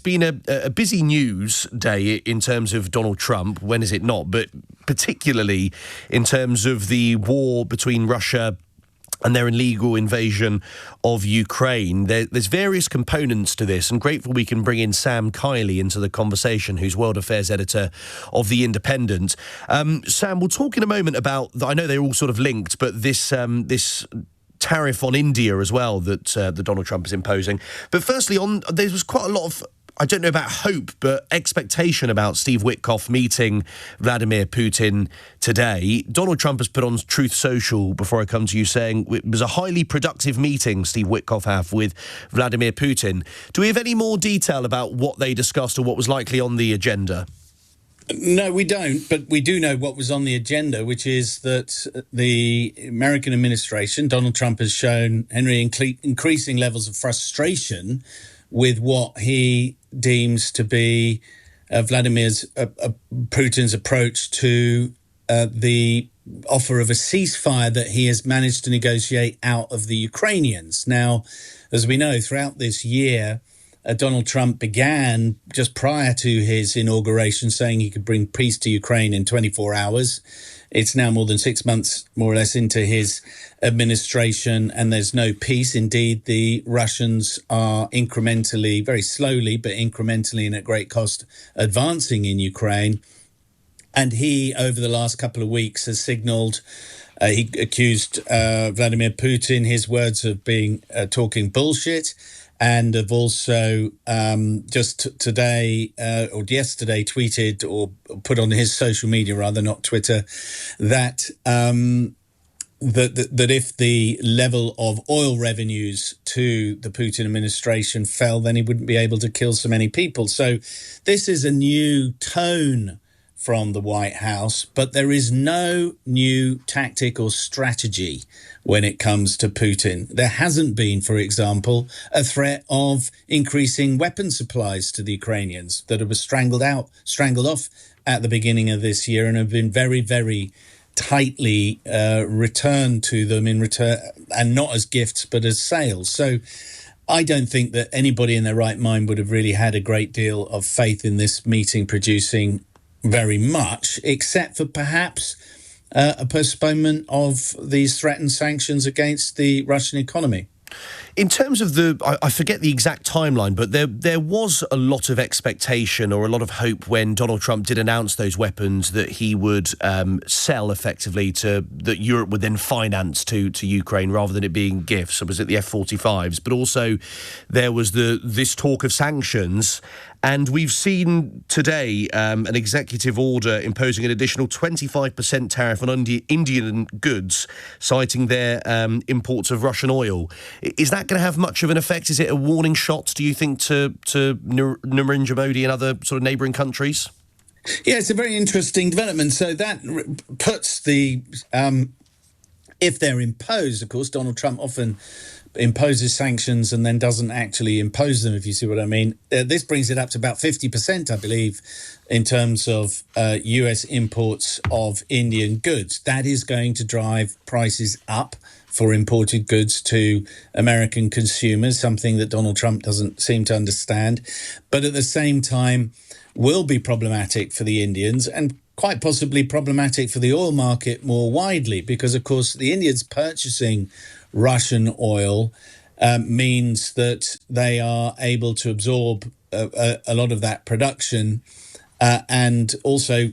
Been a busy news day in terms of Donald Trump. When is it not? But particularly in terms of the war between Russia and their illegal invasion of Ukraine. There's various components to this, and grateful we can bring in Sam Kiley into the conversation, who's World Affairs Editor of The Independent. Sam, we'll talk in a moment about, I know they're all sort of linked, but this tariff on India as well that Donald Trump is imposing. But firstly, there was quite a lot of, I don't know about hope, but expectation about Steve Witkoff meeting Vladimir Putin today. Donald Trump has put on Truth Social, before I come to you, saying it was a highly productive meeting Steve Witkoff had with Vladimir Putin. Do we have any more detail about what they discussed or what was likely on the agenda? No, we don't, but we do know what was on the agenda, which is that the American administration, Donald Trump, has shown increasing levels of frustration with what he deems to be Vladimir Putin's approach to the offer of a ceasefire that he has managed to negotiate out of the Ukrainians. Now, as we know, throughout this year, Donald Trump began just prior to his inauguration saying he could bring peace to Ukraine in 24 hours. It's now more than 6 months, more or less, into his administration, and there's no peace. Indeed, the Russians are incrementally, very slowly, but incrementally and at great cost, advancing in Ukraine. And he, over the last couple of weeks, has signaled, he accused Vladimir Putin, his words, of being talking bullshit, and have also just today or yesterday tweeted or put on his social media, rather, not Twitter, that that if the level of oil revenues to the Putin administration fell, then he wouldn't be able to kill so many people. So this is a new tone from the White House, but there is no new tactic or strategy when it comes to Putin. There hasn't been, for example, a threat of increasing weapon supplies to the Ukrainians that were strangled off at the beginning of this year and have been very, very tightly returned to them in return, and not as gifts, but as sales. So I don't think that anybody in their right mind would have really had a great deal of faith in this meeting producing very much, except for perhaps a postponement of these threatened sanctions against the Russian economy. In terms of I forget the exact timeline, but there was a lot of expectation or a lot of hope when Donald Trump did announce those weapons that he would sell effectively that Europe would then finance to Ukraine rather than it being gifts. So was it the F-45s? But also there was this talk of sanctions. And we've seen today an executive order imposing an additional 25% tariff on Indian goods, citing their imports of Russian oil. Is that going to have much of an effect? Is it a warning shot, do you think, to Narendra Modi and other sort of neighbouring countries? Yeah, it's a very interesting development. So that puts if they're imposed, of course, Donald Trump often imposes sanctions and then doesn't actually impose them, if you see what I mean. This brings it up to about 50%, I believe, in terms of US imports of Indian goods. That is going to drive prices up for imported goods to American consumers, something that Donald Trump doesn't seem to understand, but at the same time will be problematic for the Indians and quite possibly problematic for the oil market more widely, because, of course, the Indians purchasing Russian oil means that they are able to absorb a lot of that production and also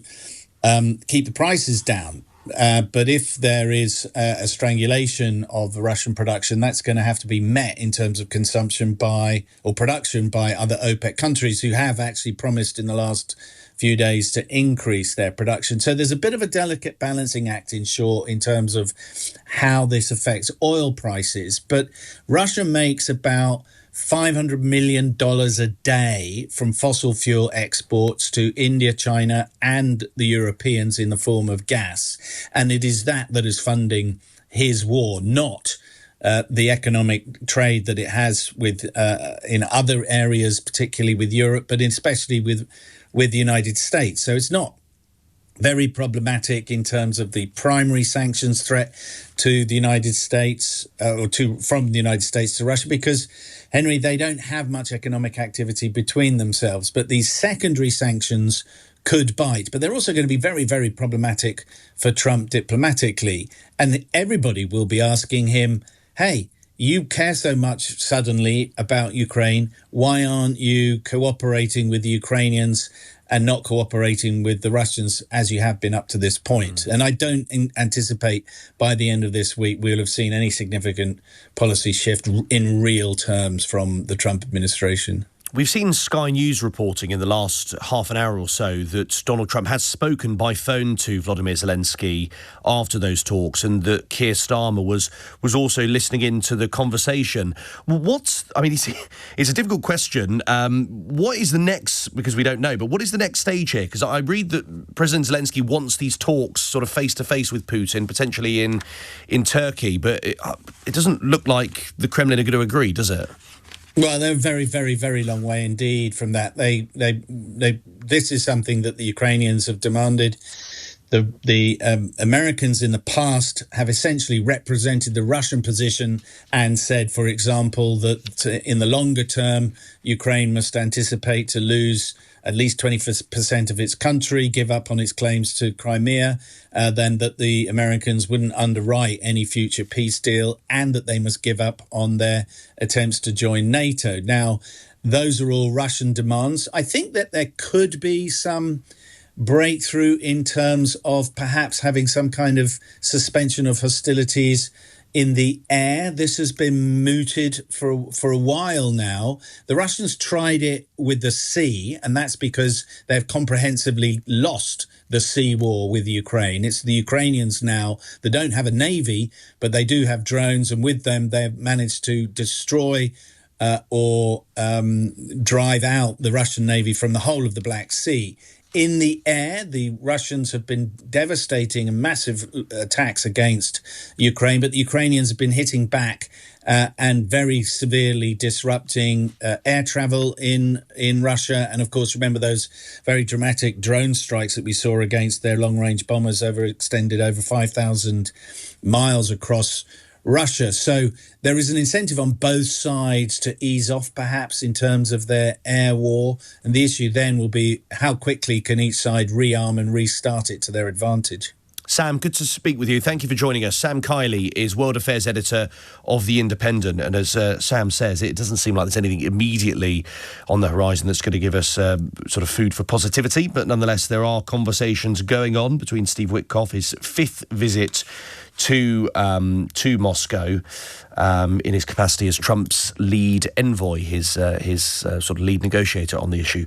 keep the prices down. But if there is a strangulation of the Russian production, that's going to have to be met in terms of consumption production by other OPEC countries who have actually promised in the last few days to increase their production. So there's a bit of a delicate balancing act, in short, in terms of how this affects oil prices. But Russia makes about $500 million a day from fossil fuel exports to India, China, and the Europeans in the form of gas. And it is that is funding his war, not the economic trade that it has with in other areas, particularly with Europe, but especially with the United States. So it's not very problematic in terms of the primary sanctions threat to the United States, from the United States to Russia, because, Henry, they don't have much economic activity between themselves. But these secondary sanctions could bite. But they're also going to be very, very problematic for Trump diplomatically. And everybody will be asking him, hey, you care so much suddenly about Ukraine. Why aren't you cooperating with the Ukrainians and not cooperating with the Russians as you have been up to this point? And I don't anticipate by the end of this week we'll have seen any significant policy shift in real terms from the Trump administration. We've seen Sky News reporting in the last half an hour or so that Donald Trump has spoken by phone to Vladimir Zelenskyy after those talks, and that Keir Starmer was also listening in to the conversation. It's a difficult question. What is the next, because we don't know, but what is the next stage here? Because I read that President Zelenskyy wants these talks sort of face-to-face with Putin, potentially in Turkey, but it doesn't look like the Kremlin are going to agree, does it? Well, they're a very, very, very long way indeed from that. This is something that the Ukrainians have demanded. The Americans in the past have essentially represented the Russian position and said, for example, that in the longer term, Ukraine must anticipate to lose at least 20% of its country, give up on its claims to Crimea, then that the Americans wouldn't underwrite any future peace deal, and that they must give up on their attempts to join NATO. Now, those are all Russian demands. I think that there could be some breakthrough in terms of perhaps having some kind of suspension of hostilities in the air. This has been mooted for a while now. The Russians tried it with the sea, and that's because they've comprehensively lost the sea war with Ukraine. It's the Ukrainians now that don't have a navy, but they do have drones, and with them they've managed to destroy or drive out the Russian navy from the whole of the Black Sea. In the air, the Russians have been devastating and massive attacks against Ukraine, but the Ukrainians have been hitting back and very severely disrupting air travel in Russia. And of course, remember those very dramatic drone strikes that we saw against their long-range bombers extended over 5,000 miles across Russia. So there is an incentive on both sides to ease off, perhaps, in terms of their air war. And the issue then will be how quickly can each side rearm and restart it to their advantage. Sam, good to speak with you. Thank you for joining us. Sam Kiley is World Affairs Editor of The Independent. And as Sam says, it doesn't seem like there's anything immediately on the horizon that's going to give us sort of food for positivity. But nonetheless, there are conversations going on between Steve Witkoff, his fifth visit to Moscow in his capacity as Trump's lead envoy, his sort of lead negotiator on the issue.